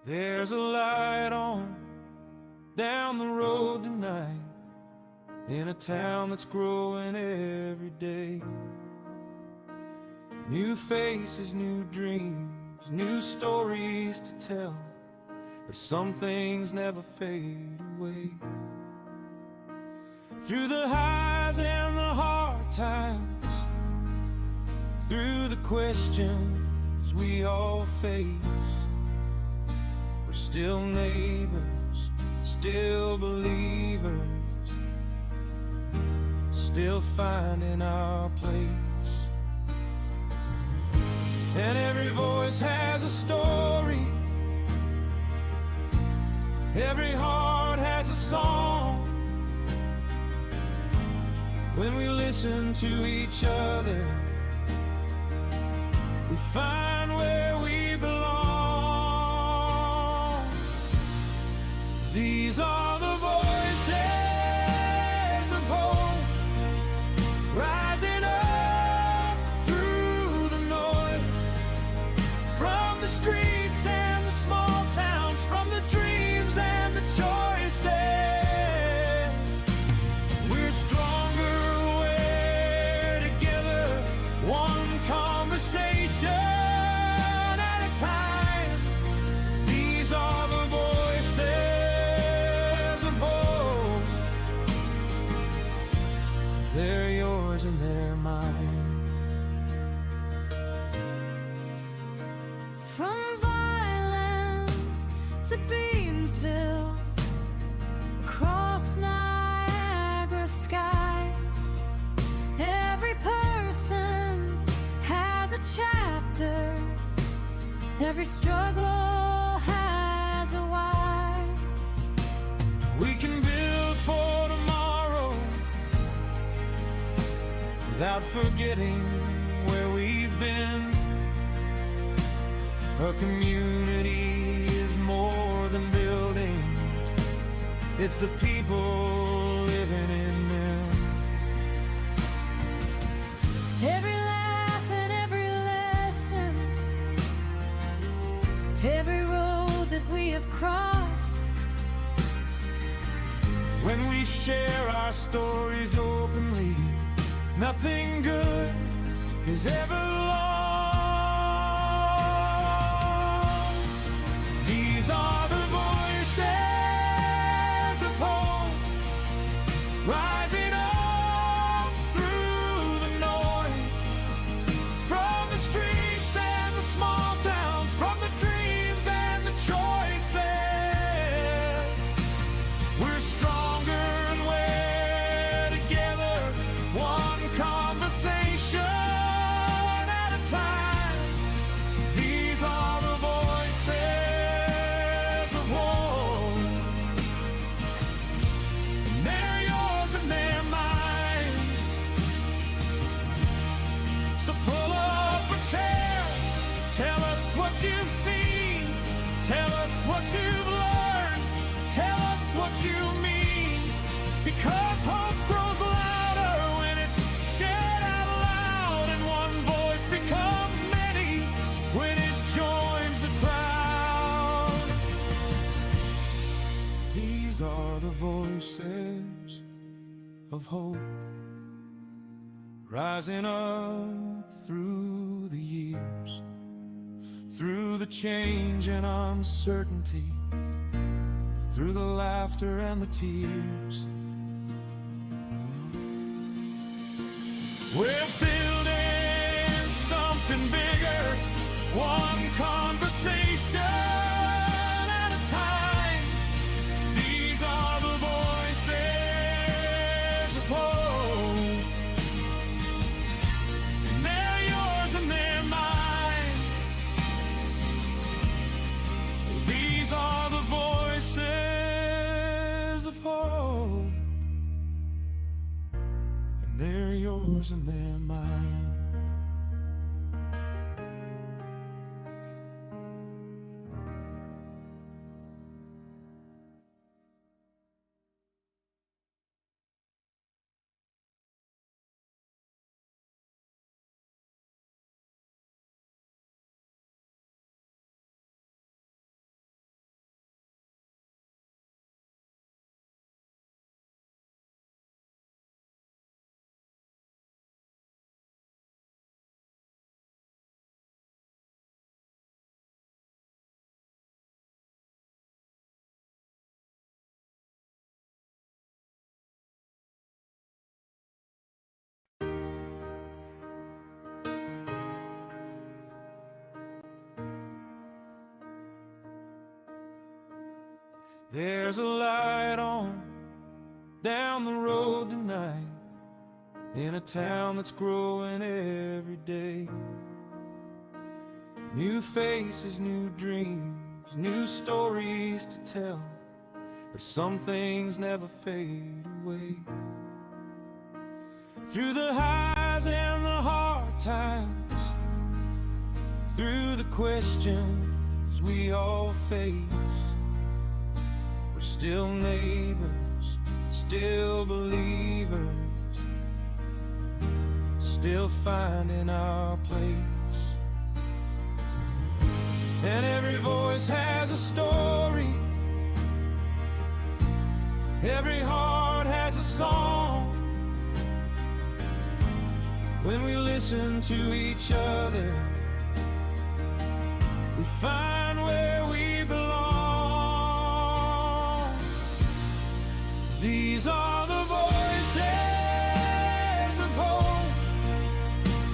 There's a light on down the road tonight, in a town that's growing every day. New faces, new dreams, new stories to tell, but some things never fade away. Through the highs and the hard times, through the questions we all face, we're still neighbors, still believers, still finding our place. And every voice has a story, every heart has a song. When we listen to each other, we find where we belong. These are the voices of hope, rising up through the noise, from the streets and the small towns, from the dreams and the choices. We're stronger, we're together, one conversation at a time. These are the voices of hope. They're yours and they're mine. From Violin to Beamsville, across Niagara skies, every person has a chapter, every struggle has a why. We can build for tomorrow without forgetting where we've been. A community is more than buildings, it's the people living in them. Every laugh and every lesson, every road that we have crossed. When we share our stories openly, nothing good is ever lost. These are the voices of hope, rising up through the noise, from the streets and the small towns, from the dreams and the choices. We're stronger and we're together, one conversation at a time. These are the voices of hope, and they're yours and they're mine. So pull up a chair, tell us what you've seen, tell us what you've learned, tell us what you mean, because hope grows louder when it's shared out loud, and one voice becomes many when it joins the crowd. These are the voices of hope, rising up through the years, through the change and uncertainty, through the laughter and the tears. We're building something bigger, one conversation at a time. These are the voices of hope, and they're yours and they're mine. These are the voices of hope, and they're yours and they're mine. There's a light on down the road tonight in a town that's growing every day. New faces, new dreams, new stories to tell, but some things never fade away. Through the highs and the hard times, through the questions we all face, we're still neighbors, still believers, still finding our place. And every voice has a story, every heart has a song. When we listen to each other, we find where we belong. These are the voices of hope,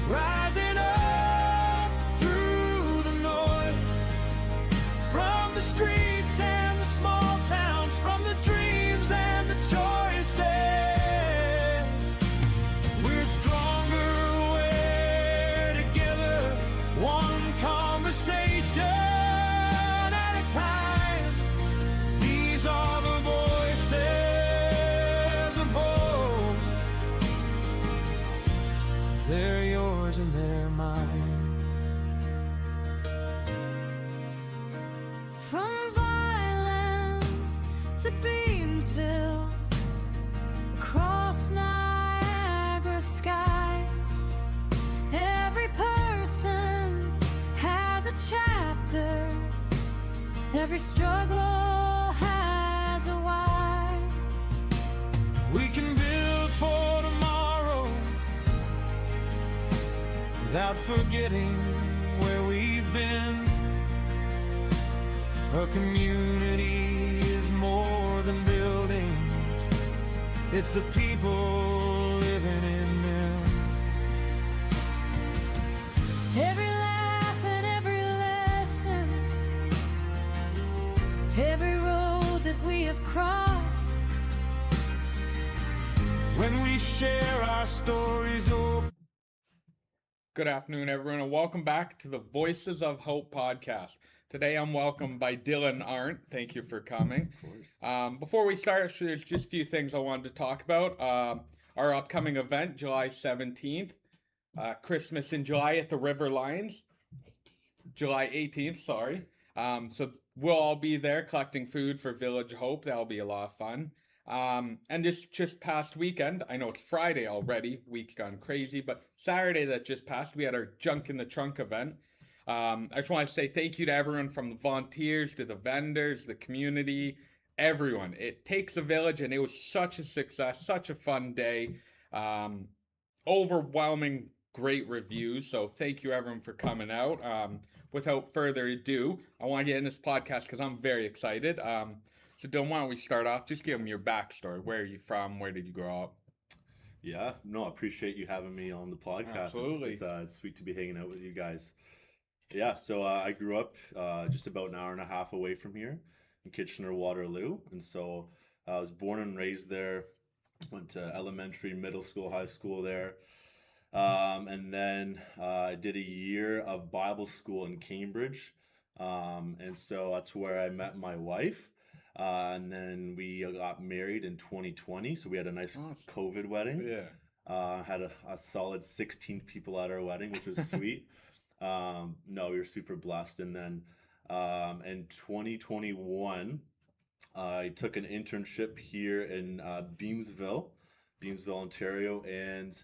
rising up through the noise, from the streets and the small towns, from the dreams and the choices. We're stronger, we're together, one conversation at a time. These are the voices of hope. They're yours and they're mine. From Violin to Beamsville, across Niagara skies, every person has a chapter, every struggle has a why. We can build for tomorrow without forgetting where we've been. A community is more than buildings, it's the people living in them. Every laugh and every lesson, every road that we have crossed. When we share our stories open. Good afternoon, everyone, and welcome back to the Voices of Hope podcast. Today, I'm welcomed by Dylan Arndt. Thank you for coming. Of course. Before we start, actually, there's just a few things I wanted to talk about. Our upcoming event, July 17th, Christmas in July at the River Lions. July 18th, sorry. So we'll all be there collecting food for Village Hope. That'll be a lot of fun. And this just past weekend, I know it's Friday already, week's gone crazy, but Saturday that just passed, we had our Junk in the Trunk event. I just want to say thank you to everyone, from the volunteers to the vendors, the community, everyone. It takes a village, and it was such a success, such a fun day. Overwhelming great reviews, so thank you everyone for coming out. Without further ado, I want to get in this podcast because I'm very excited. So Dylan, why don't we start off? Just give them your backstory. Where are you from? Where did you grow up? Yeah, no, I appreciate you having me on the podcast. Absolutely. It's sweet to be hanging out with you guys. Yeah, so I grew up just about an hour and a half away from here in Kitchener-Waterloo. And so I was born and raised there, went to elementary, middle school, high school there. And then I did a year of Bible school in Cambridge. And so that's where I met my wife. And then we got married in 2020. So we had a nice COVID wedding. Yeah. Had a solid 16 people at our wedding, which was sweet. No, we were super blessed. And then in 2021, I took an internship here in Beamsville, Ontario, and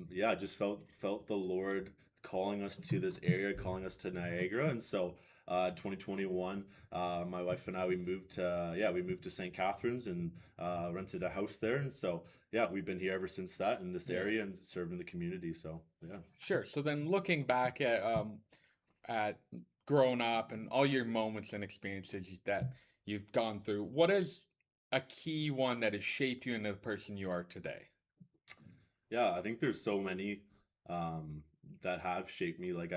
yeah, just felt the Lord calling us to this area, calling us to Niagara. And so 2021, my wife and I, we moved to St. Catharines and rented a house there. And so yeah, we've been here ever since that, in this area, and serving the community. So yeah. Sure. So then, looking back at growing up and all your moments and experiences that you've gone through, what is a key one that has shaped you into the person you are today? Yeah, I think there's so many that have shaped me. Like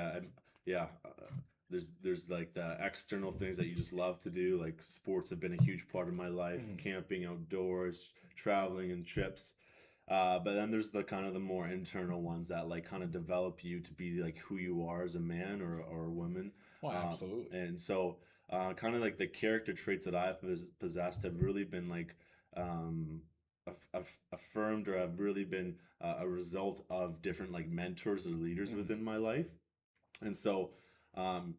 there's like the external things that you just love to do. Like sports have been a huge part of my life, camping outdoors, traveling and trips. But then there's the kind of the more internal ones that like kind of develop you to be like who you are as a man or a woman. Well, absolutely. And so kind of like the character traits that I've possessed have really been like affirmed, or have really been a result of different like mentors or leaders within my life. And so um,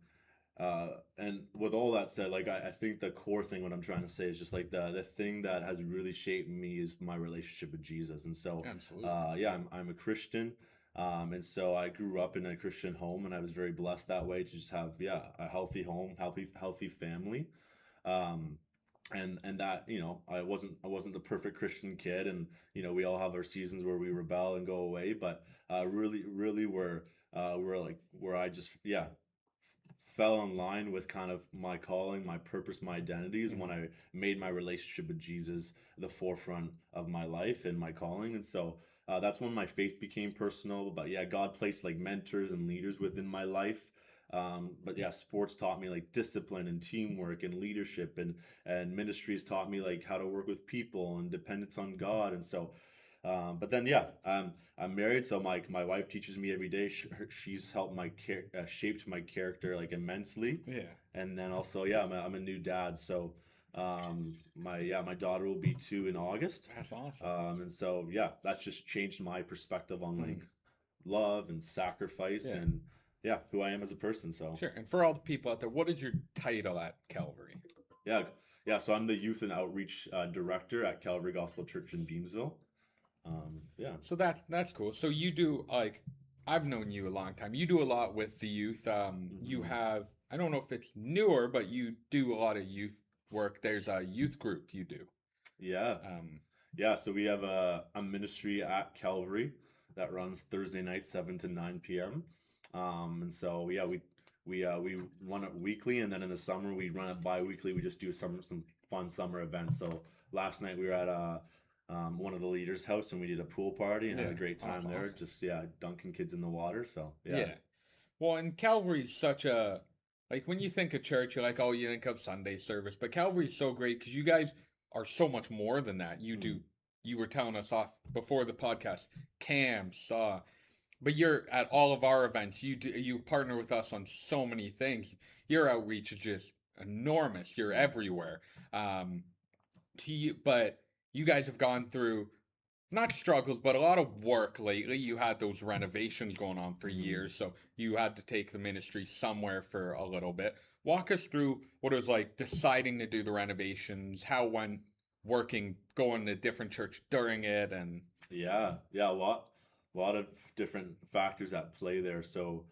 and with all that said, like I think the core thing, what I'm trying to say is just like the thing that has really shaped me is my relationship with Jesus. And so Absolutely. yeah, I'm a Christian. And so I grew up in a Christian home, and I was very blessed that way to just have, yeah, a healthy home, healthy family. Um, and that, you know, I wasn't the perfect Christian kid, and you know, we all have our seasons where we rebel and go away, but really where like where I just, yeah, fell in line with kind of my calling, my purpose, my identity is when I made my relationship with Jesus the forefront of my life and my calling. And so that's when my faith became personal. But yeah, God placed like mentors and leaders within my life. But yeah, sports taught me like discipline and teamwork and leadership, and ministries taught me like how to work with people and dependence on God. And so but then, yeah, I'm married, so my wife teaches me every day. She's helped shaped my character like immensely. Yeah. And then also, yeah, I'm a new dad, so my daughter will be 2 in August. That's awesome. And so yeah, that's just changed my perspective on like love and sacrifice Yeah. and yeah, who I am as a person. So Sure. And for all the people out there, what is your title at Calvary? yeah, so I'm the youth and outreach director at Calvary Gospel Church in Beamsville. Yeah. So that's cool. So you do, like, I've known you a long time. You do a lot with the youth. You have, I don't know if it's newer, but you do a lot of youth work. There's a youth group you do. Yeah. Yeah, so we have a ministry at Calvary that runs Thursday night 7 to 9 p.m. And so yeah, we run it weekly, and then in the summer we run it bi-weekly. We just do some fun summer events. So last night we were at one of the leaders' house, and we did a pool party and had a great time there. Awesome. Just yeah, dunking kids in the water. So Yeah. Well, and Calvary's such a, like, when you think of church, you're like, oh, you think of Sunday service, but Calvary's so great because you guys are so much more than that. You do, you were telling us off before the podcast, camps, but you're at all of our events. You partner with us on so many things. Your outreach is just enormous. You're everywhere. But you guys have gone through not struggles, but a lot of work lately. You had those renovations going on for years, so you had to take the ministry somewhere for a little bit. Walk us through what it was like deciding to do the renovations, how went working, going to different church during it, and yeah, a lot of different factors at play there. So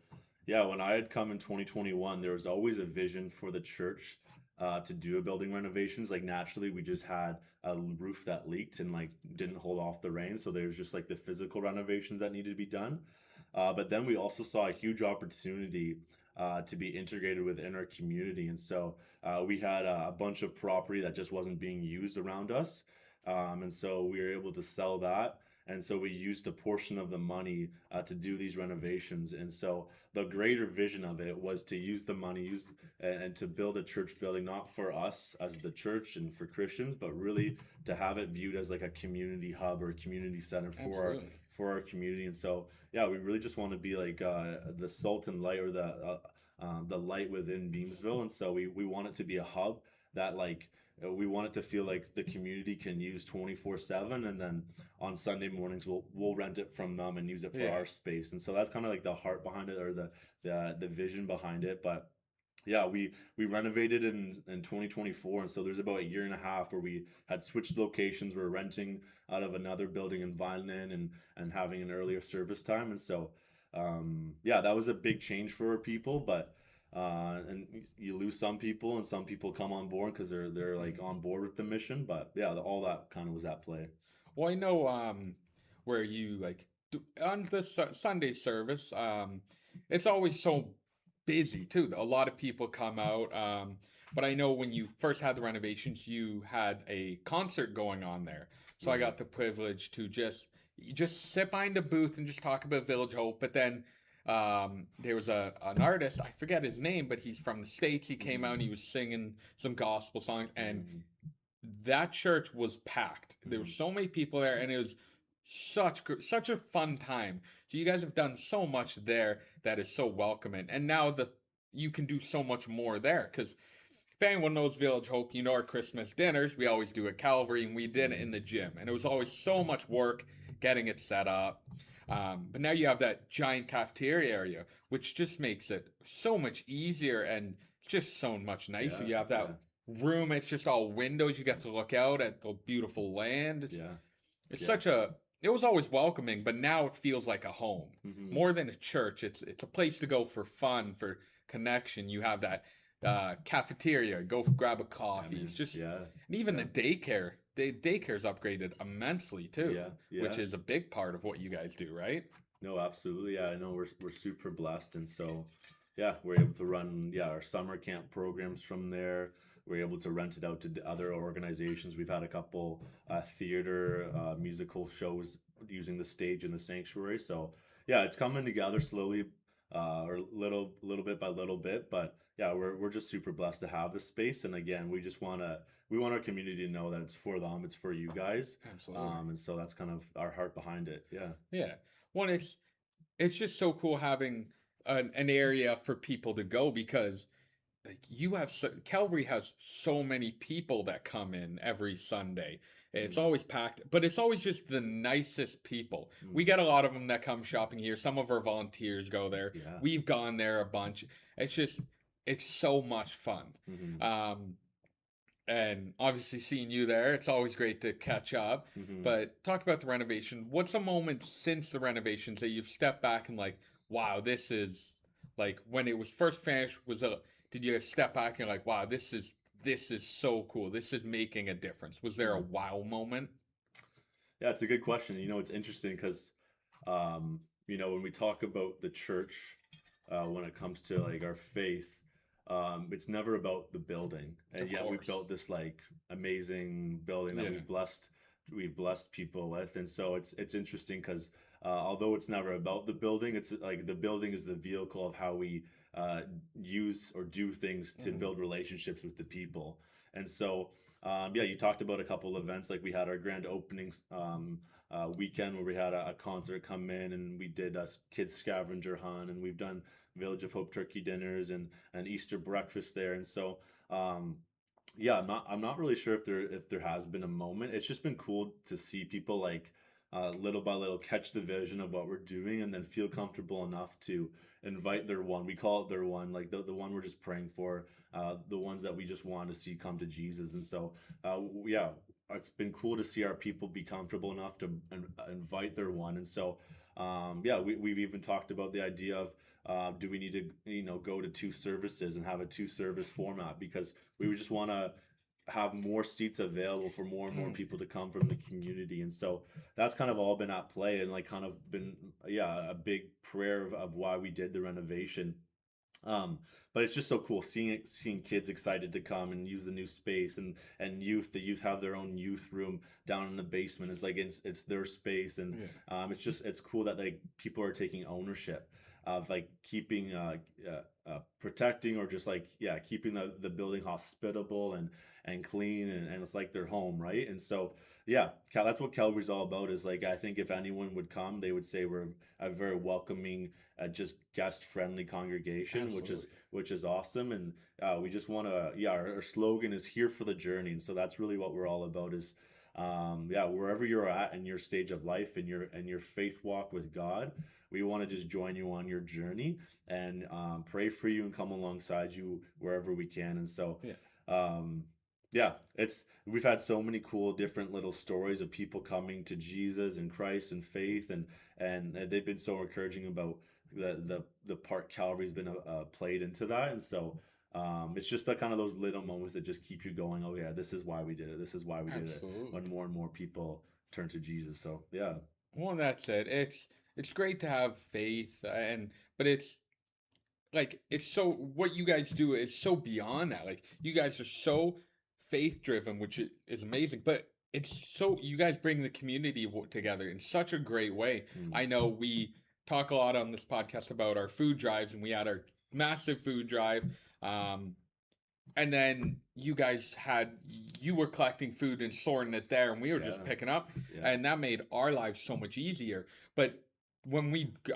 yeah, when I had come in 2021, there was always a vision for the church to do a building renovations. Like naturally, we just had a roof that leaked and like didn't hold off the rain. So there's just like the physical renovations that needed to be done. But then we also saw a huge opportunity to be integrated within our community. And so we had a bunch of property that just wasn't being used around us. And so we were able to sell that. And so we used a portion of the money to do these renovations. And so the greater vision of it was to use the money and to build a church building, not for us as the church and for Christians, but really to have it viewed as like a community hub or a community center for our community. And so, yeah, we really just want to be like the salt and light, or the light within Beamsville. And so we want it to be a hub that like, we want it to feel like the community can use 24/7, and then on Sunday mornings we'll rent it from them and use it for our space. And so that's kind of like the heart behind it, or the vision behind it. But yeah, we renovated in 2024, and so there's about a year and a half where we had switched locations. We're renting out of another building in Vineland and having an earlier service time. And so yeah, that was a big change for our people, but and you lose some people, and some people come on board because they're like on board with the mission. But yeah, all that kind of was at play. well, I know where you like on the Sunday service. It's always so busy too. A lot of people come out. But I know when you first had the renovations, you had a concert going on there. So I got the privilege to just sit behind a booth and just talk about Village Hope. But then There was an artist, I forget his name, but he's from the States. He came out and he was singing some gospel songs, and that church was packed. There were so many people there, and it was such a fun time. So you guys have done so much there that is so welcoming, and now you can do so much more there, because if anyone knows Village Hope, you know our Christmas dinners we always do at Calvary, and we did it in the gym, and it was always so much work getting it set up. But now you have that giant cafeteria area, which just makes it so much easier and just so much nicer. You have that room, it's just all windows, you get to look out at the beautiful land. It's such a, it was always welcoming, but now it feels like a home. More than a church, it's a place to go for fun, for connection. You have that cafeteria, go grab a coffee. It's just, and even the daycare. The daycare's upgraded immensely too, which is a big part of what you guys do, right? No, absolutely. Yeah, I know we're super blessed, and so we're able to run our summer camp programs from there. We're able to rent it out to other organizations. We've had a couple theater, musical shows using the stage in the sanctuary. So it's coming together slowly, or little bit by little bit. But we're just super blessed to have this space. And again, we want our community to know that it's for them, it's for you guys. Absolutely. And so that's kind of our heart behind it. Yeah. Well, it's just so cool having an area for people to go, because like Calvary has so many people that come in every Sunday. It's always packed, but it's always just the nicest people. We get a lot of them that come shopping here. Some of our volunteers go there. We've gone there a bunch. It's so much fun. And obviously seeing you there, it's always great to catch up. But talk about the renovation. What's a moment since the renovations that you've stepped back and like, wow, this is like, when it was first finished, did you step back and like, wow, this is so cool. This is making a difference. Was there a wow moment? Yeah, it's a good question. It's interesting because, when we talk about the church, when it comes to like our faith, it's never about the building. And yet we built this like amazing building that we've blessed people with. And so it's interesting because although it's never about the building, it's like the building is the vehicle of how we use or do things to build relationships with the people. And so you talked about a couple events, like we had our grand opening weekend where we had a concert come in, and we did a kids scavenger hunt, and we've done Village of Hope turkey dinners and Easter breakfast there. And so I'm not really sure if there has been a moment. It's just been cool to see people like little by little catch the vision of what we're doing, and then feel comfortable enough to invite their one. We call it their one, like the one we're just praying for, the ones that we just want to see come to Jesus. And so it's been cool to see our people be comfortable enough to invite their one. And so we've even talked about the idea of do we need to go to 2 services and have a 2-service format, because we would just want to have more seats available for more and more people to come from the community. And so that's kind of all been at play, and like kind of been a big prayer of why we did the renovation. But it's just so cool seeing kids excited to come and use the new space, and the youth have their own youth room down in the basement. It's like it's their space, and it's cool that like people are taking ownership of like keeping protecting, or just like keeping the building hospitable and clean, and it's like their home, right? And so that's what Calvary's all about. Is like, I think if anyone would come, they would say we're a very welcoming, just guest friendly congregation. Absolutely. which is awesome. And we just want to our slogan is here for the journey, and so that's really what we're all about. Is wherever you're at in your stage of life, and your faith walk with God, we want to just join you on your journey and pray for you and come alongside you wherever we can. And so we've had so many cool different little stories of people coming to Jesus and Christ and faith, and they've been so encouraging about the part Calvary's been played into that. And so it's just that kind of those little moments that just keep you going. Oh yeah, this is why we did it. This is why we did it. When more and more people turn to Jesus. So well, that's it. It's great to have faith, but it's like, it's so, what you guys do is so beyond that. Like, you guys are so faith driven, which is amazing, but it's so, you guys bring the community together in such a great way. I know we talk a lot on this podcast about our food drives, and we had our massive food drive. And then you were collecting food and sorting it there, and we were just Yeah. picking up, Yeah. and that made our lives so much easier. But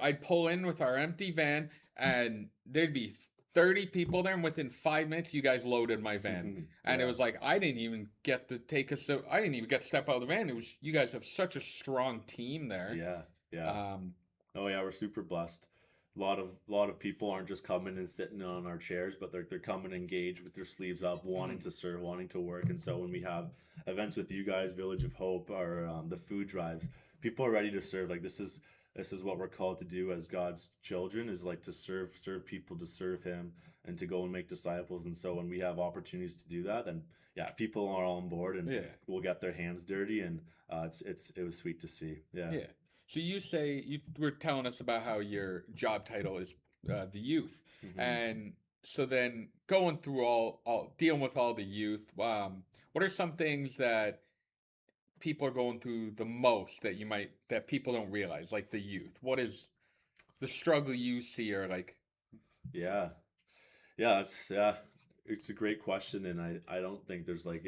I'd pull in with our empty van, and there'd be 30 people there, and within 5 minutes, you guys loaded my van. And it Yeah. was like, I didn't even get to I didn't even get to step out of the van. It was, you guys have such a strong team there. Yeah. Yeah. Um, Oh yeah, we're super blessed. A lot of people aren't just coming and sitting on our chairs, but they're coming engaged with their sleeves up, wanting to serve, wanting to work. And so when we have events with you guys, Village of Hope, or the food drives, people are ready to serve. Like this is what we're called to do as God's children, is like to serve people, to serve Him, and to go and make disciples. And so when we have opportunities to do that, then yeah, people are on board and Yeah. will get their hands dirty, and it was sweet to see. Yeah. yeah. So you were telling us about how your job title is the youth, Mhm. and so then going through all dealing with all the youth. What are some things that people are going through the most that people don't realize, like the youth? What is the struggle you see, or like? Yeah. It's a great question, and I don't think there's like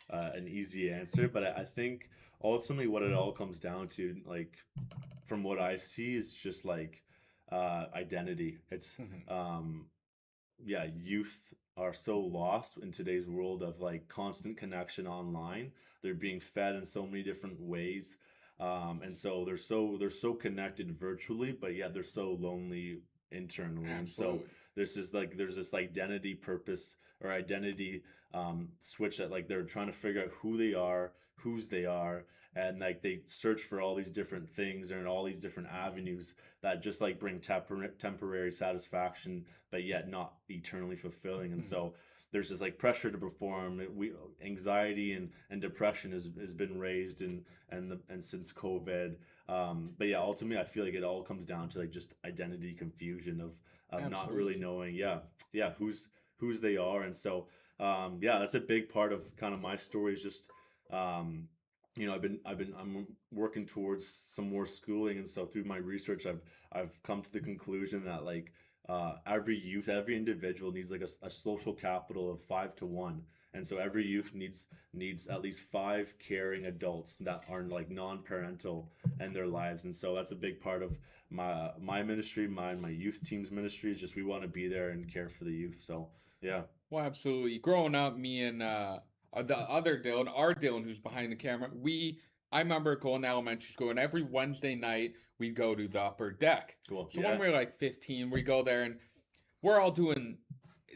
an easy answer, but I think ultimately what it all comes down to, like from what I see, is just like identity. It's youth are so lost in today's world of like constant connection online. They're being fed in so many different ways, and so they're so connected virtually, but yet they're so lonely internally. And so Absolutely. there's this identity purpose or identity switch that like they're trying to figure out who they are, whose they are, and like they search for all these different things and all these different avenues that just like bring temporary satisfaction, but yet not eternally fulfilling. And so there's this like pressure to perform. Anxiety and depression has been raised and since COVID. But yeah, ultimately I feel like it all comes down to like just identity confusion of not really Absolutely. knowing whose they are. And so that's a big part of kind of my story, is just I'm working towards some more schooling. And so through my research, I've come to the conclusion that like every individual needs like a social capital of 5 to 1. And so every youth needs at least 5 caring adults that are like non-parental in their lives. And so that's a big part of my ministry, my youth team's ministry, is just we want to be there and care for the youth. So yeah. Well, absolutely. Growing up, me and the other Dylan, our Dylan, who's behind the camera, I remember going to elementary school, and every Wednesday night we'd go to the upper deck. Cool. So when we were like 15, we go there, and we're all doing.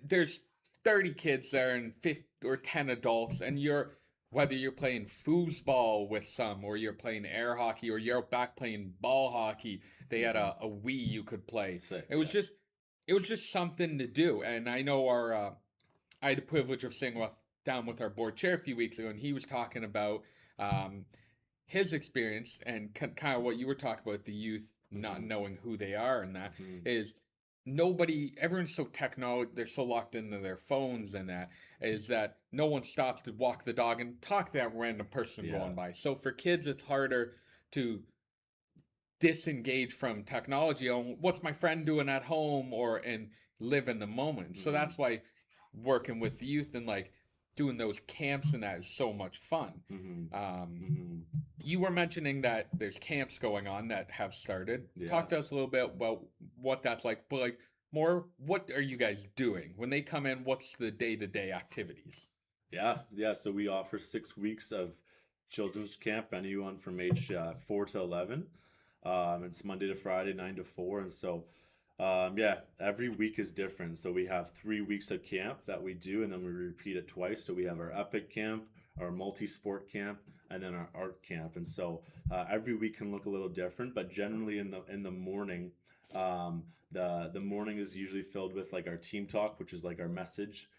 There's 30 kids there and 5 or 10 adults, and whether you're playing foosball with some, or you're playing air hockey, or you're back playing ball hockey. They had a Wii you could play. Sick, It was just something to do. And I know I had the privilege of sitting down with our board chair a few weeks ago, and he was talking about his experience and kind of what you were talking about, the youth not knowing who they are, and that is everyone's so they're so locked into their phones, and that is that no one stops to walk the dog and talk to that random person going by. So for kids, it's harder to disengage from technology on what's my friend doing at home, and live in the moment. So that's why working with youth and like doing those camps and that is so much fun. You were mentioning that there's camps going on that have started. Talk to us a little bit about what that's like, but like more, what are you guys doing when they come in? What's the day-to-day activities? Yeah. So we offer 6 weeks of children's camp, anyone from age 4 to 11. It's Monday to Friday, 9 to 4. And so, every week is different. So we have 3 weeks of camp that we do, and then we repeat it twice. So we have our epic camp, our multi-sport camp, and then our art camp. And so every week can look a little different, but generally in the morning, the morning is usually filled with like our team talk, which is like our message.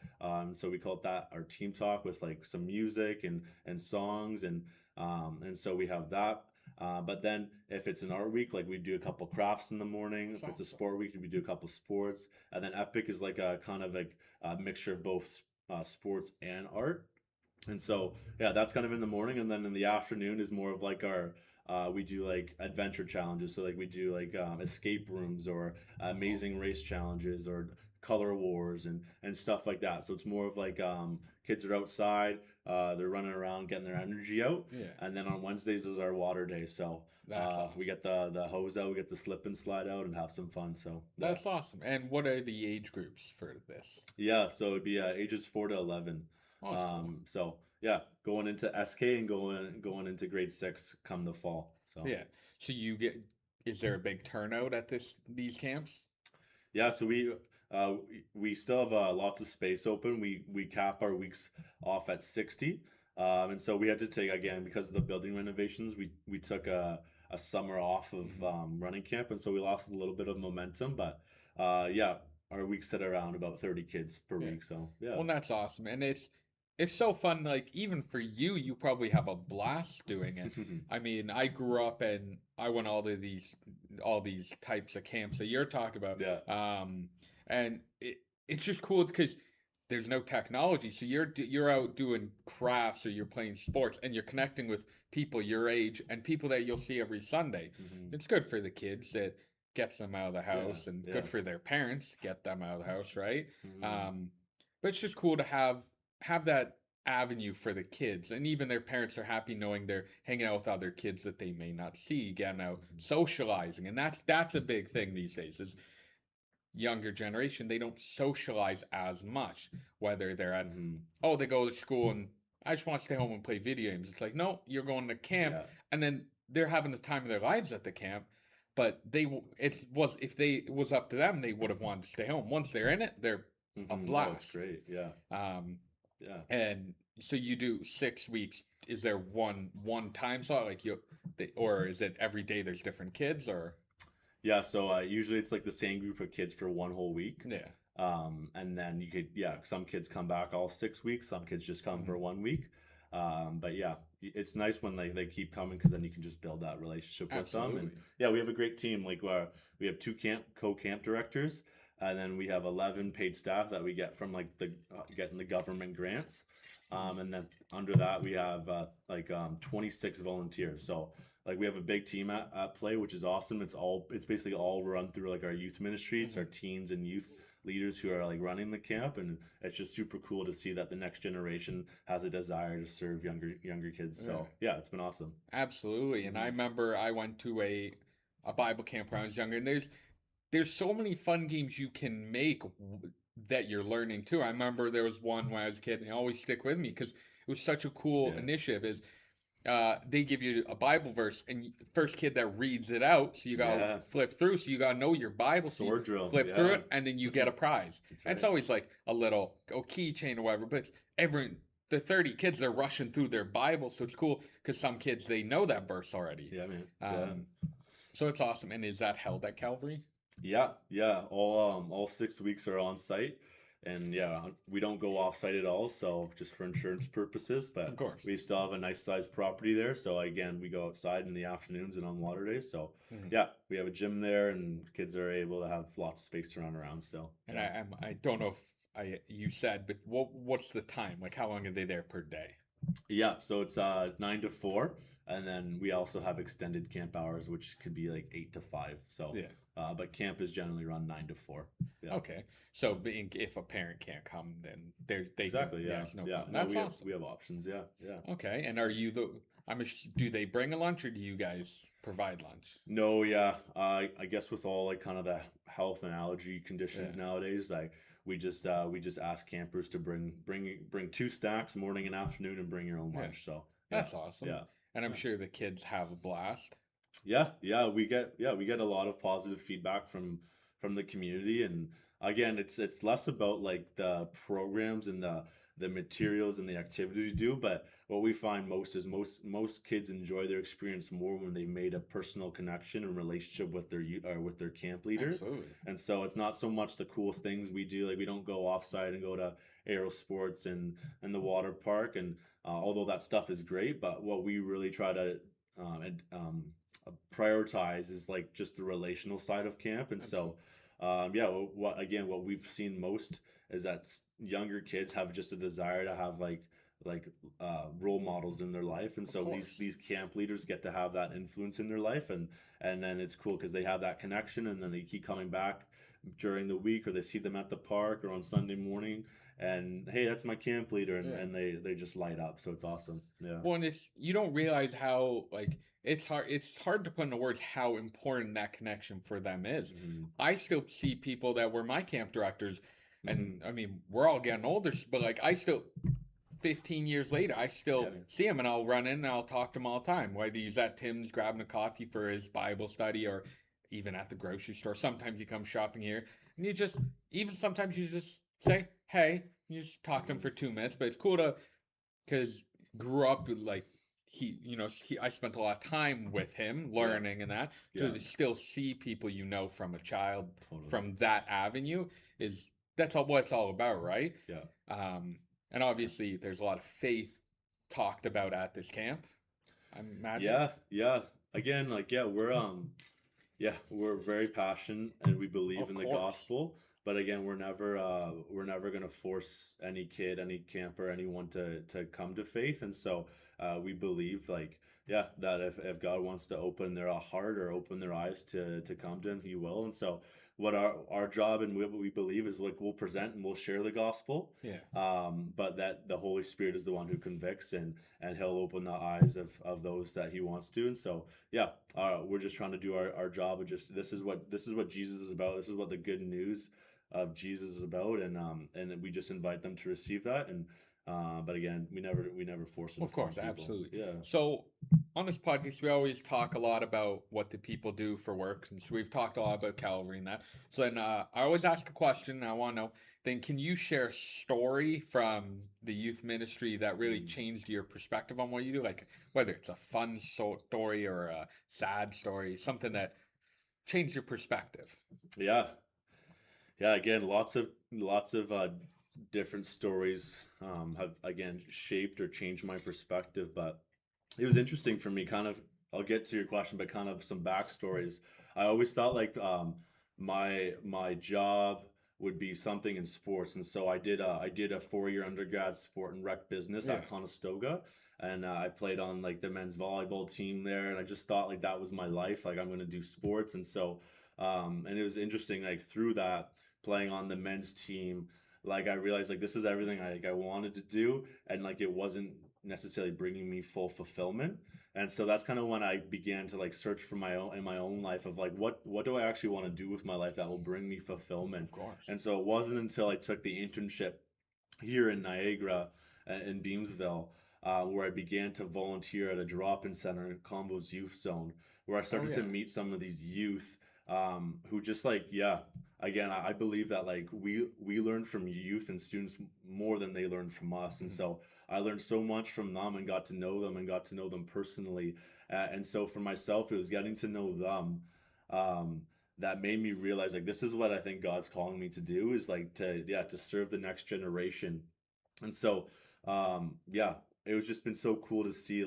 So we call it that, our team talk, with like some music and songs, and so we have that. But then if it's an art week, like we do a couple crafts in the morning. If it's a sport week, we do a couple sports. And then epic is like a kind of like a mixture of both sports and art. And so, yeah, that's kind of in the morning, and then in the afternoon is more of like our we do like adventure challenges. So like we do like escape rooms or amazing race challenges or color wars and stuff like that. So it's more of like kids are outside, they're running around getting their energy out. Yeah. And then on Wednesdays is our water day. So That's we awesome. get the hose out, we get the slip and slide out, and have some fun. So yeah, That's awesome. And what are the age groups for this? yeah. So it'd be ages 4 to 11. Oh, that's cool. So yeah, going into SK and going into grade 6 come the fall. So Yeah. So is there a big turnout at these camps? yeah, so we still have lots of space open. We cap our weeks off at 60, and so we had to take, again, because of the building renovations. We took a summer off of running camp, and so we lost a little bit of momentum. But yeah, our weeks sit around about 30 kids per Yeah. week. So yeah. Well, that's awesome. And it's so fun, like even for you, you probably have a blast doing it. I mean, I grew up and I went all these types of camps that you're talking about. Yeah. And it's just cool because there's no technology, so you're out doing crafts or you're playing sports and you're connecting with people your age and people that you'll see every Sunday. Mhm. It's good for the kids, that gets them out of the Yeah, house, and yeah. good for their parents, get them out of the house, right? Mhm. But it's just cool to have that avenue for the kids, and even their parents are happy knowing they're hanging out with other kids that they may not see, getting out, Mhm. socializing, and that's a big thing these days. Is younger generation, they don't socialize as much, whether they're at Mhm. they go to school and I just want to stay home and play video games. It's like, no, you're going to camp, Yeah. and then they're having the time of their lives at the camp. But if it was up to them, they would have wanted to stay home. Once they're in it, they're a Mhm. Oh, it's blast. great. Yeah. Um, Yeah. and so you do 6 weeks. Is there one time slot, like or is it every day there's different kids, or Yeah, so usually it's like the same group of kids for one whole week. yeah? And then you could, yeah, some kids come back all 6 weeks, some kids just come for Mhm. 1 week. But yeah, it's nice when they keep coming, because then you can just build that relationship with them. And Absolutely. yeah, we have a great team. Like we have two co-camp directors, and then we have 11 paid staff that we get from like getting the government grants. And then under that we have 26 volunteers. So like we have a big team at play, which is awesome. It's basically all run through like our youth ministry. It's our teens and youth leaders who are like running the camp, and it's just super cool to see that the next generation has a desire to serve younger kids. So yeah, it's been awesome. Absolutely. And I remember I went to a Bible camp when I was younger, and there's so many fun games you can make that you're learning too. I remember there was one when I was a kid, and it always stick with me because it was such a cool Yeah. initiative. Is they give you a Bible verse, and first kid that reads it out, so you gotta Yeah. flip through, so you gotta know your Bible, so you Sword drill, flip through yeah. it, and then you get a prize. That's And it's right. always like a little keychain or whatever, but the 30 kids, they're rushing through their Bible, so it's cool because some kids, they know that verse already. Yeah, man. Yeah. So it's awesome. And is that held at Calvary? Yeah. All 6 weeks are on site, and yeah, we don't go off site at all. So just for insurance purposes, but Of course. we still have a nice sized property there. So again, we go outside in the afternoons and on water days. So Mhm. yeah, we have a gym there, and kids are able to have lots of space to run around still. And Yeah. I don't know if you said, but what's the time? Like, how long are they there per day? Yeah, so it's 9 to 4, and then we also have extended camp hours, which could be like 8 to 5. So Yeah. but camp is generally run 9 to 4. Yeah. Okay. So if a parent can't come, then they Exactly. can, Yeah. there's no Yeah. problem. No, That's we have awesome. we have options. Yeah. Yeah. Okay. And are you do they bring a lunch, or do you guys provide lunch? No, yeah. I guess with all like kind of the health and allergy conditions Yeah. nowadays, we just ask campers to bring 2 snacks, morning and afternoon, and bring your own Yeah. lunch. So yeah, That's awesome. yeah. And I'm sure the kids have a blast. Yeah, we get a lot of positive feedback from the community. And again, it's less about like the programs and the materials and the activity to do, but what we find most is most kids enjoy their experience more when they've made a personal connection and relationship with with their camp leader. Absolutely. And so it's not so much the cool things we do. Like we don't go offsite and go to aero sports and the water park, and although that stuff is great, but what we really try to prioritize is like just the relational side of camp. And so yeah, what we've seen most is that younger kids have just a desire to have like role models in their life, and so course. these camp leaders get to have that influence in their life, and then it's cool because they have that connection, and then they keep coming back during the week, or they see them at the park or on Sunday morning, and hey, that's my camp leader, and they just light up. So it's awesome. Yeah. Well, and you don't realize how, like, it's hard to put into words how important that connection for them is. Mm-hmm. I still see people that were my camp directors, and Mm-hmm. I mean, we're all getting older, but like, I still 15 years later, I still see him, and I'll run in and I'll talk to him all the time, whether he's at Tim's grabbing a coffee for his Bible study, or even at the grocery store. Sometimes he comes shopping here, and sometimes you just say, hey, you just talk to him for 2 minutes. But it's cool because grew up with, like, I spent a lot of time with him learning and that. So to still see people from a child, from that avenue, that's what it's all about, right? Yeah. And obviously there's a lot of faith talked about at this camp, I imagine. Yeah. Again, we're very passionate, and we believe Of in the course. gospel. But again, we're never gonna force any kid, any camper, anyone to come to faith. And so we believe that if God wants to open their heart or open their eyes to come to him, he will. And so what our job and what we believe is, like, we'll present and we'll share the gospel. But that the Holy Spirit is the one who convicts, and he'll open the eyes of those that he wants to. And so we're just trying to do our job of just this is what Jesus is about. This is what the good news of Jesus is about, and we just invite them to receive that. And but again, we never force it. Of course, people. absolutely. Yeah. So on this podcast, we always talk a lot about what the people do for work, and so we've talked a lot about Calvery and that. So then I always ask a question, and I want to know, then can you share a story from the youth ministry that really changed your perspective on what you do? Like, whether it's a fun story or a sad story, something that changed your perspective. Yeah. Again, lots of different stories have again shaped or changed my perspective. But it was interesting for me. Kind of, I'll get to your question, but kind of some backstories. I always thought my job would be something in sports, and so I did a 4-year undergrad sport and rec business at Conestoga. And I played on the men's volleyball team there, and I just thought that was my life. I'm going to do sports. And so and it was interesting, through that, playing on the men's team, I realized this is everything I wanted to do, and it wasn't necessarily bringing me full fulfillment. And so that's kind of when I began to search for my own life of what do I actually want to do with my life that will bring me fulfillment. Of course. And so it wasn't until I took the internship here in Niagara, in Beamsville, where I began to volunteer at a drop-in center in Convo's Youth Zone, where I started to meet some of these youth who just again, I believe that we learn from youth and students more than they learn from us. And so I learned so much from them and got to know them personally. And so for myself, it was getting to know them that made me realize this is what I think God's calling me to do, is to serve the next generation. And so it was just been so cool to see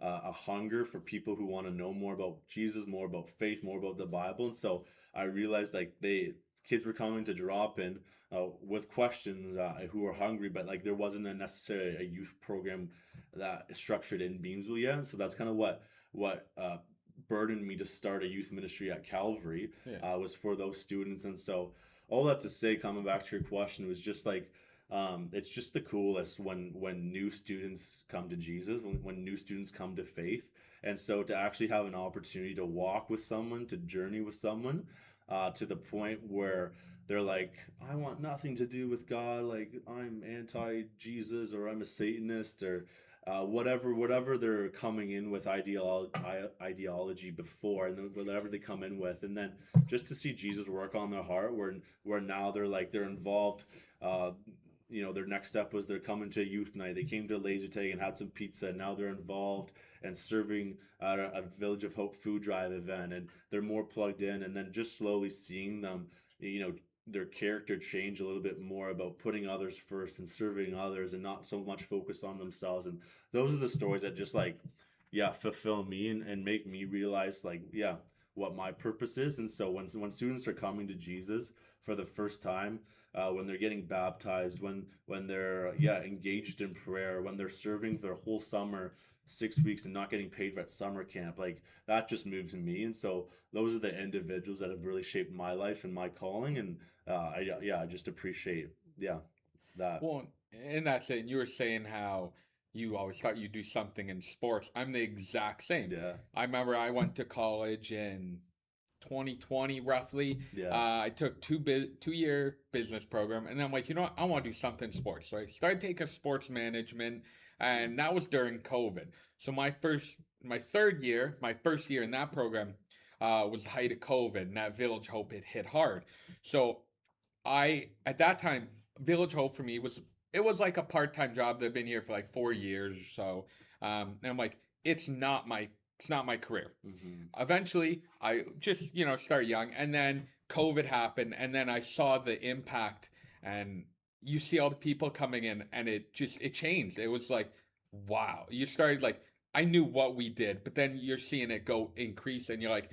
a hunger for people who want to know more about Jesus, more about faith, more about the Bible. And so I realized kids were coming to drop in with questions, who were hungry, but there wasn't necessarily a youth program that is structured in Beamsville yet. And so that's kind of what burdened me to start a youth ministry at Calvary, was for those students. And so all that to say, coming back to your question, was just it's just the coolest when new students come to Jesus, when new students come to faith. And so to actually have an opportunity to walk with someone, to journey with someone, to the point where they're I want nothing to do with God, I'm anti-Jesus, or I'm a Satanist, or whatever they're coming in with ideology before, and then whatever they come in with, and then just to see Jesus work on their heart, where now they're involved. Their next step was they're coming to a youth night. They came to a laser tag and had some pizza, and now they're involved and serving at a Village of Hope food drive event, and they're more plugged in. And then just slowly seeing them, their character change a little bit more about putting others first and serving others, and not so much focus on themselves. And those are the stories that just fulfill me and make me realize what my purpose is. And so when students are coming to Jesus for the first time, when they're getting baptized, when they're engaged in prayer, when they're serving their whole summer, 6 weeks, and not getting paid at summer camp. Like that just moves me. And so those are the individuals that have really shaped my life and my calling. And I just appreciate that. Well, in that saying, you were saying how you always thought you'd do something in sports. I'm the exact same. Yeah. I remember I went to college in 2020 roughly. Yeah. I took 2-year business program, and then I'm like, you know what? I want to do something in sports. So I started taking sports management, and that was during COVID. So my first year in that program was the height of COVID, and that Village Hope it hit hard. So at that time, Village Hope for me was like a part-time job that I've been here for like 4 years or so. And I'm like, it's not my career. Eventually, I just, start young, and then COVID happened, and then I saw the impact, and you see all the people coming in, and it changed. It was like, wow. You started like, I knew what we did, but then you're seeing it go increase, and you're like,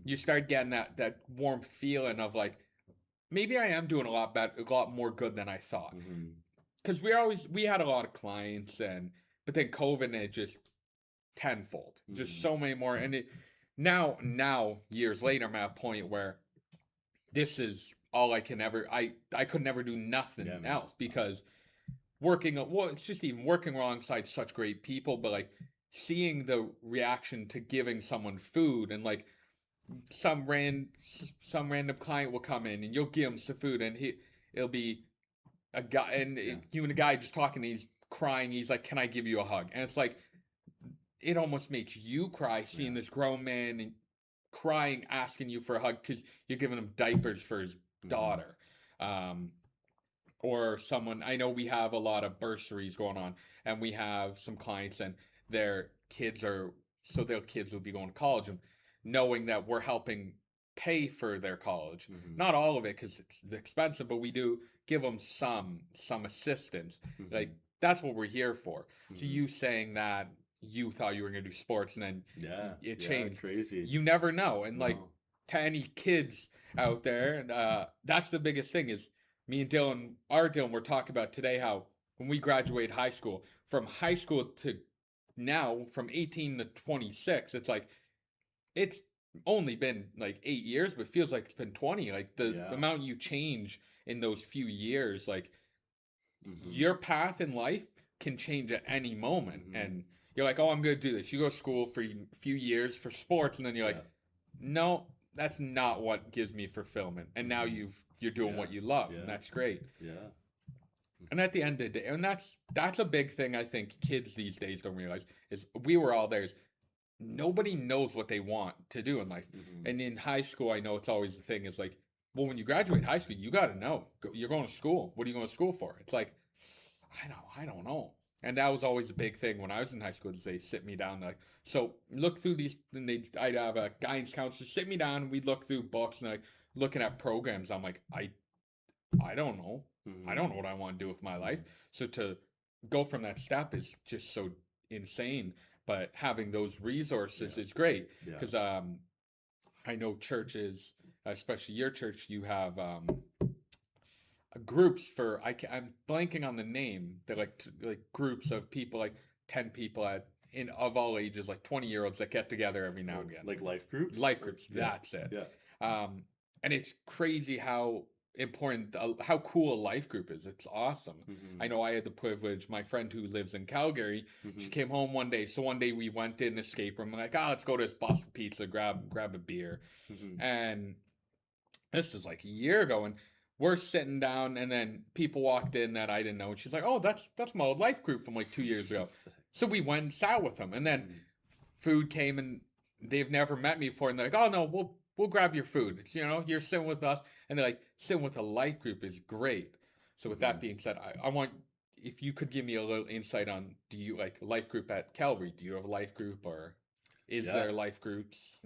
you start getting that warm feeling of like, maybe I am doing a lot more good than I thought. Because we had a lot of clients, but then COVID, it just tenfold, just so many more. And now years later, I'm at a point where this is all I can ever, I could never do nothing else, because it's just even working alongside such great people, but like seeing the reaction to giving someone food, and like some random client will come in and you'll give him some food, and it'll be a guy, and you and a guy just talking, and he's crying, he's like, can I give you a hug? And it's like, it almost makes you cry seeing this grown man and crying, asking you for a hug because you're giving him diapers for his daughter. Or someone, I know we have a lot of bursaries going on, and we have some clients, and their kids will be going to college, and knowing that we're helping pay for their college, not all of it because it's expensive, but we do give them some assistance. Like that's what we're here for. So you saying that you thought you were going to do sports, and then it changed. Crazy. You never know. And like to any kids out there, and that's the biggest thing is me and Dylan, we're talking about today how when we graduate high school, from high school to now, from 18 to 26, it's like, it's only been like 8 years, but it feels like it's been 20. Like the amount you change in those few years, like your path in life can change at any moment. And you're like, oh, I'm going to do this. You go to school for a few years for sports, and then you're like, no, that's not what gives me fulfillment. And now you're doing what you love, and that's great. And at the end of the day, and that's a big thing I think kids these days don't realize, is we were all there, is nobody knows what they want to do in life. And in high school, I know it's always the thing is like, well, when you graduate high school, you got to know. You're going to school. What are you going to school for? It's like, I don't know. And that was always a big thing when I was in high school, is they sit me down, like, so look through these, and I'd have a guidance counselor sit me down, and we'd look through books, and like looking at programs. I'm like, I don't know. I don't know what I want to do with my life. So to go from that step is just so insane. But having those resources is great, because I know churches, especially your church, you have groups for, I'm blanking on the name. They're like groups of people, like 10 people of all ages, like 20-year-olds that get together every now and again. Like life groups? Life groups, that's it. And it's crazy how important, how cool a life group is. It's awesome. I know I had the privilege, my friend who lives in Calgary, she came home one day. So one day we went in an escape room, and like, let's go to this Boston Pizza, grab a beer. And this is like a year ago, and we're sitting down, and then people walked in that I didn't know, and she's like, oh, that's my old life group from like 2 years ago. So we went and sat with them, and then food came, and they've never met me before, and they're like, oh no, we'll grab your food. It's, you're sitting with us, and they're like, sitting with a life group is great. So with that being said, I want, if you could give me a little insight on, do you like a life group at Calvary? Do you have a life group, or is there life groups?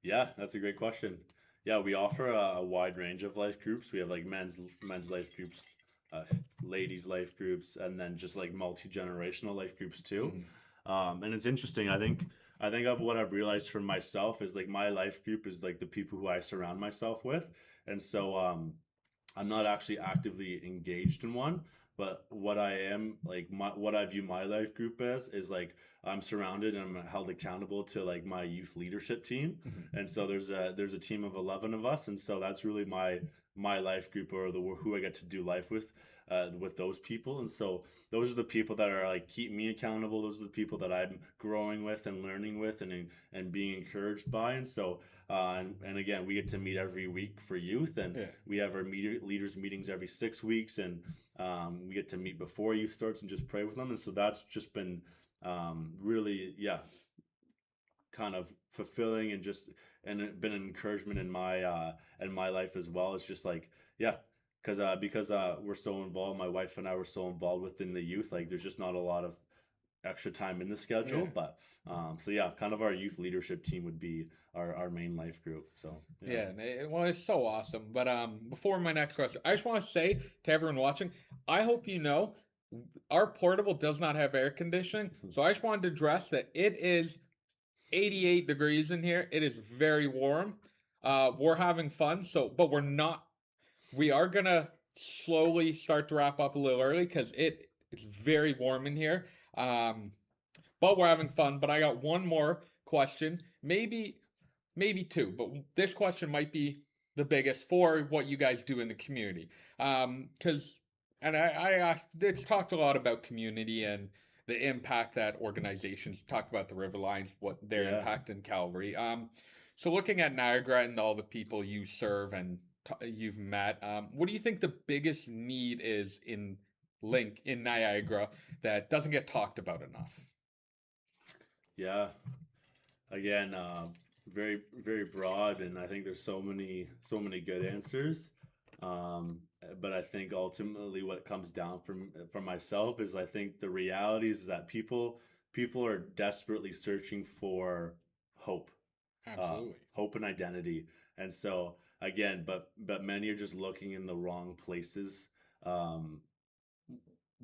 Yeah, that's a great question. Yeah, we offer a wide range of life groups. We have like men's life groups, ladies life groups, and then just like multi-generational life groups too. And it's interesting. I think of what I've realized for myself is like my life group is like the people who I surround myself with. And so I'm not actually actively engaged in one, but what I am like what I view my life group as is like I'm surrounded and I'm held accountable to like my youth leadership team. And so there's a team of 11 of us, and so that's really my life group, or the who I get to do life with those people. And so those are the people that are like keep me accountable. Those are the people that I'm growing with and learning with and being encouraged by. And so and again, we get to meet every week for youth, and Yeah. we have our leaders meetings every 6 weeks, and we get to meet before youth starts and just pray with them. And so that's just been really, yeah, kind of fulfilling, and just and it been an encouragement in my life as well. It's just like, yeah, because we're so involved, my wife and I were so involved within the youth, like there's just not a lot of extra time in the schedule. Yeah. But so yeah, kind of our youth leadership team would be our main life group. So Yeah, well, it's so awesome. But before my next question, I just want to say to everyone watching, I hope you know our portable does not have air conditioning. So I just wanted to address that it is 88 degrees in here. It is very warm. We're having fun, but we're not. We are gonna slowly start to wrap up a little early because it's very warm in here. But we're having fun. But I got one more question, maybe two, but this question might be the biggest for what you guys do in the community. Because and I asked, it's talked a lot about community and the impact that organizations talked about the River Lions, what their Yeah. impact in Calvary. So looking at Niagara and all the people you serve and you've met, what do you think the biggest need is in Niagara that doesn't get talked about enough? Yeah, again, very very broad, and I think there's so many good answers. But I think ultimately what comes down from myself is I think the reality is that people are desperately searching for hope, Absolutely. hope and identity. And so again, but many are just looking in the wrong places, um,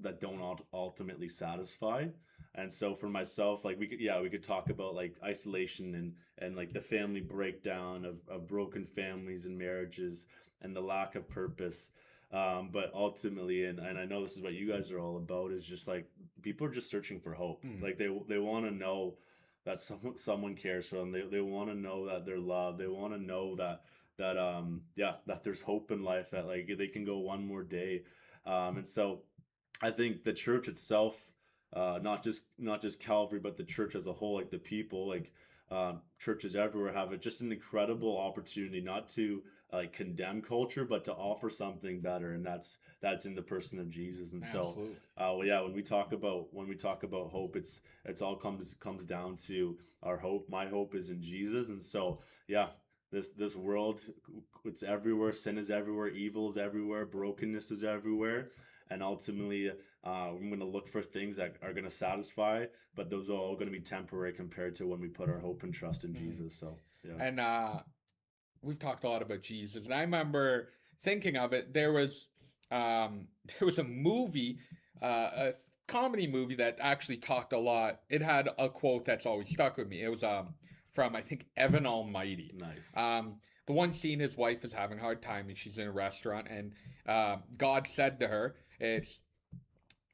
that don't ultimately satisfy. And so for myself, like we could talk about like isolation and like the family breakdown of broken families and marriages and the lack of purpose. But ultimately, and I know this is what you guys are all about, is just like people are just searching for hope. Like they want to know that someone cares for them. They want to know that they're loved. They want to know that there's hope in life, that like they can go one more day. And so I think the church itself, not just Calvary, but the church as a whole, like the people, like churches everywhere have just an incredible opportunity not to like condemn culture, but to offer something better, and that's in the person of Jesus. And so, Absolutely. well, yeah, when we talk about hope, it's all comes down to our hope. My hope is in Jesus, and so yeah. This world, it's everywhere. Sin is everywhere. Evil is everywhere. Brokenness is everywhere. And ultimately, we're going to look for things that are going to satisfy, but those are all going to be temporary compared to when we put our hope and trust in Jesus. So, yeah. And we've talked a lot about Jesus, and I remember thinking of it. There was a movie, a comedy movie that actually talked a lot. It had a quote that's always stuck with me. It was from I think Evan Almighty. Nice. The one scene, his wife is having a hard time, and she's in a restaurant, and God said to her, "It's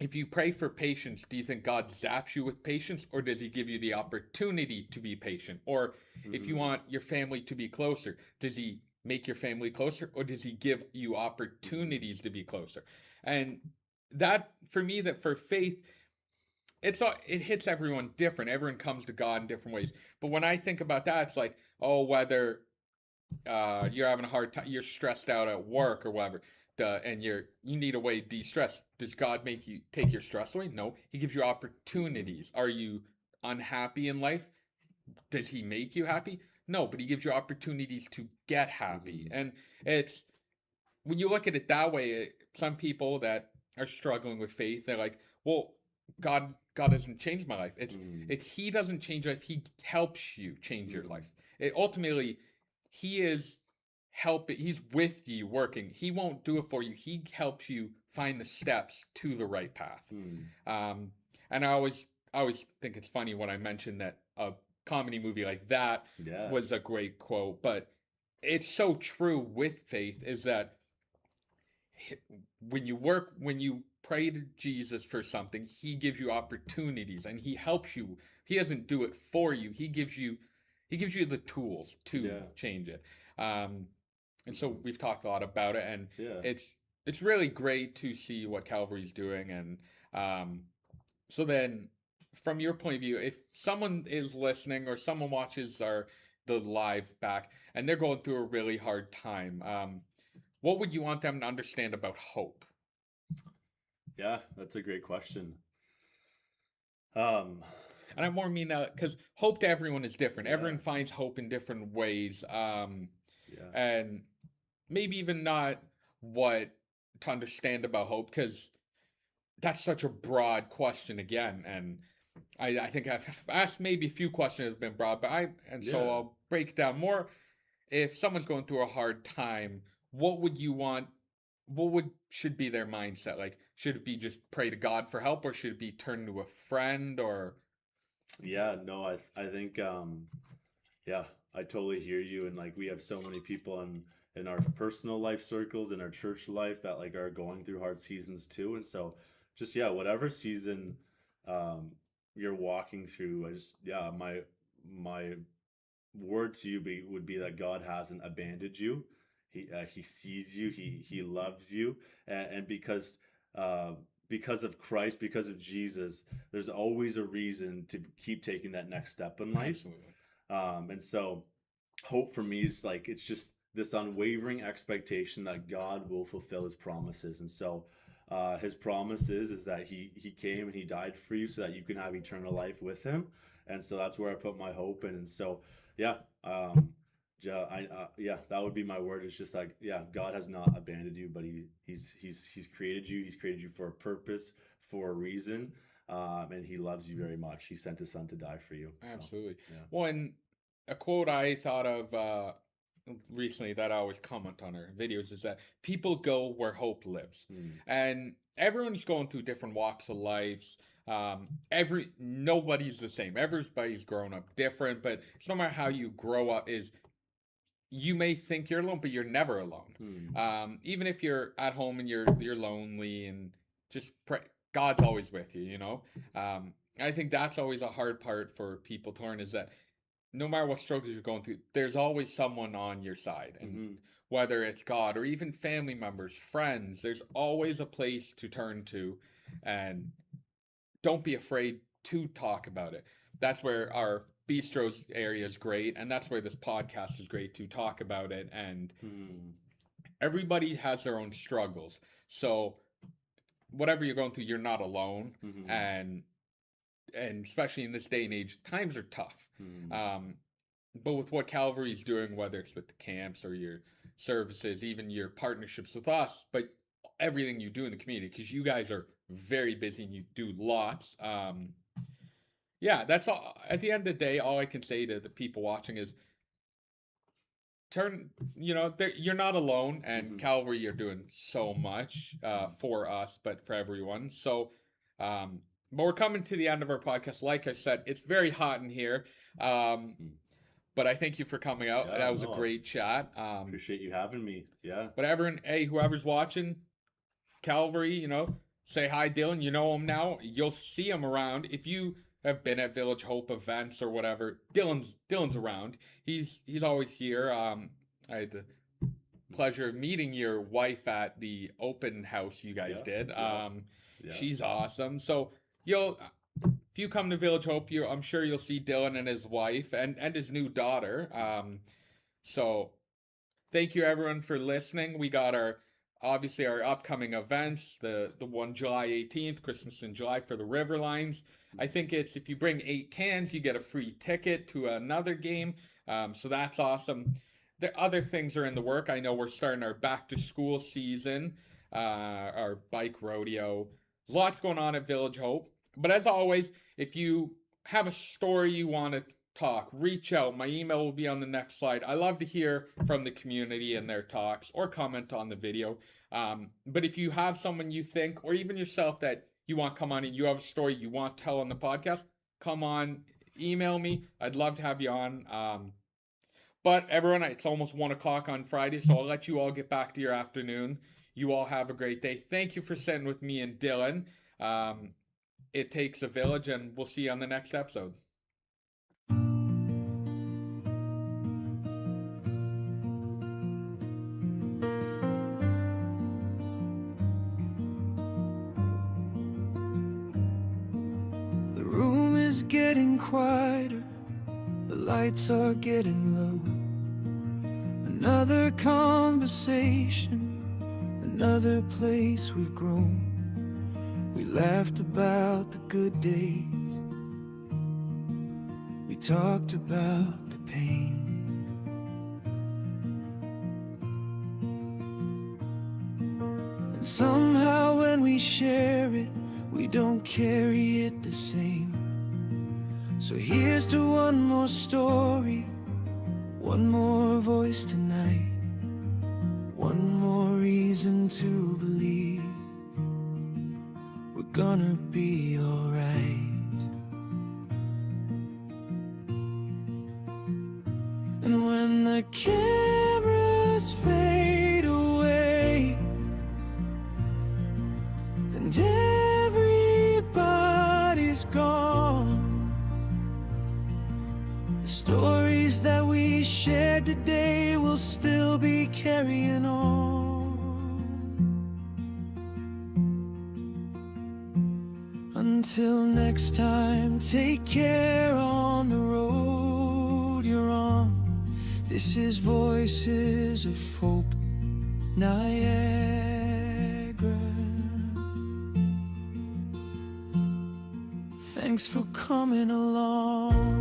if you pray for patience, do you think God zaps you with patience, or does he give you the opportunity to be patient? Or if you want your family to be closer, does he make your family closer, or does he give you opportunities to be closer?" And that, for me, that for faith, it hits everyone different. Everyone comes to God in different ways. But when I think about that, it's like, oh, whether you're having a hard time, you're stressed out at work or whatever, and you need a way to de-stress. Does God make you take your stress away? No, he gives you opportunities. Are you unhappy in life? Does he make you happy? No, but he gives you opportunities to get happy. And it's when you look at it that way, some people that are struggling with faith, they're like, well, God doesn't change my life. It's he doesn't change life. He helps you change your life. Ultimately, he is he's with you working. He won't do it for you. He helps you find the steps to the right path. And I always think it's funny when I mention that a comedy movie like that Yeah. was a great quote, but it's so true with faith, is that when you pray to Jesus for something, he gives you opportunities and he helps you. He doesn't do it for you. He gives you the tools to change it. And so we've talked a lot about it, and it's really great to see what Calvary's doing. And so then, from your point of view, if someone is listening or someone watches the live back and they're going through a really hard time, what would you want them to understand about hope? Yeah, that's a great question. And I more mean because hope to everyone is different. Everyone finds hope in different ways. And maybe even not what to understand about hope, because that's such a broad question again. And I think I've asked maybe a few questions that have been broad, so I'll break it down more. If someone's going through a hard time, what would you want? Should be their mindset? Like, should it be just pray to God for help, or should it be turn to a friend, or? Yeah, no, I think I totally hear you. And like, we have so many people in our personal life circles, in our church life, that like are going through hard seasons too. And so just whatever season you're walking through, my word to you would be that God hasn't abandoned you. He sees you, he loves you, and because of Christ, because of Jesus, there's always a reason to keep taking that next step in life. Absolutely. And so hope for me is like, it's just this unwavering expectation that God will fulfill his promises. And so his promises is that he came and he died for you so that you can have eternal life with him. And so that's where I put my hope in. And so that would be my word. It's just like, God has not abandoned you, but he's created you. He's created you for a purpose, for a reason, and he loves you very much. He sent his son to die for you. Absolutely. So, well, and a quote I thought of recently that I always comment on our videos is that people go where hope lives. And everyone's going through different walks of life. Nobody's the same. Everybody's grown up different, but no matter how you grow up, you may think you're alone, but you're never alone. Even if you're at home and you're lonely, and just pray, God's always with you, you know? I think that's always a hard part for people to learn, is that no matter what struggles you're going through, there's always someone on your side. And whether it's God or even family members, friends, there's always a place to turn to. And don't be afraid to talk about it. That's where our Bistro's area is great, and that's where this podcast is great, to talk about it. And everybody has their own struggles, so whatever you're going through, you're not alone. And especially in this day and age, times are tough. But with what Calvary's doing, whether it's with the camps or your services, even your partnerships with us, but everything you do in the community, because you guys are very busy and you do lots. That's all. At the end of the day, all I can say to the people watching is you're not alone, and Calvary, you're doing so much for us, but for everyone. So, but we're coming to the end of our podcast. Like I said, it's very hot in here. But I thank you for coming out. That was a great chat. Appreciate you having me. Yeah. But everyone, whoever's watching, Calvary, say hi, Dylan. You know him now. You'll see him around. If you have been at Village Hope events or whatever, Dylan's around. He's always here. I had the pleasure of meeting your wife at the open house you guys did. She's awesome. So if you come to Village Hope, I'm sure you'll see Dylan and his wife and his new daughter. So thank you everyone for listening. We got our upcoming events, the one July 18th, Christmas in July for the Riverlines. I think it's, if you bring 8 cans, you get a free ticket to another game. So that's awesome. The other things are in the work. I know we're starting our back to school season, our bike rodeo. There's lots going on at Village Hope. But as always, if you have a story you want to talk, reach out. My email will be on the next slide. I love to hear from the community and their talks, or comment on the video. But if you have someone you think, or even yourself, that you want to come on and you have a story you want to tell on the podcast, come on, email me. I'd love to have you on. But everyone, it's almost 1 o'clock on Friday, so I'll let you all get back to your afternoon. You all have a great day. Thank you for sitting with me and Dylan. It takes a village, and we'll see you on the next episode. The room is getting quieter, the lights are getting low. Another conversation, another place we've grown. We laughed about the good days, we talked about the pain. And somehow when we share it, we don't carry it the same. So here's to one more story, one more voice tonight, one more reason to believe we're gonna be alright. And when the cameras fade away and everybody's gone, the stories that we shared today will still be carrying on. Until next time, take care on the road you're on. This is Voices of Hope, Niagara. Thanks for coming along.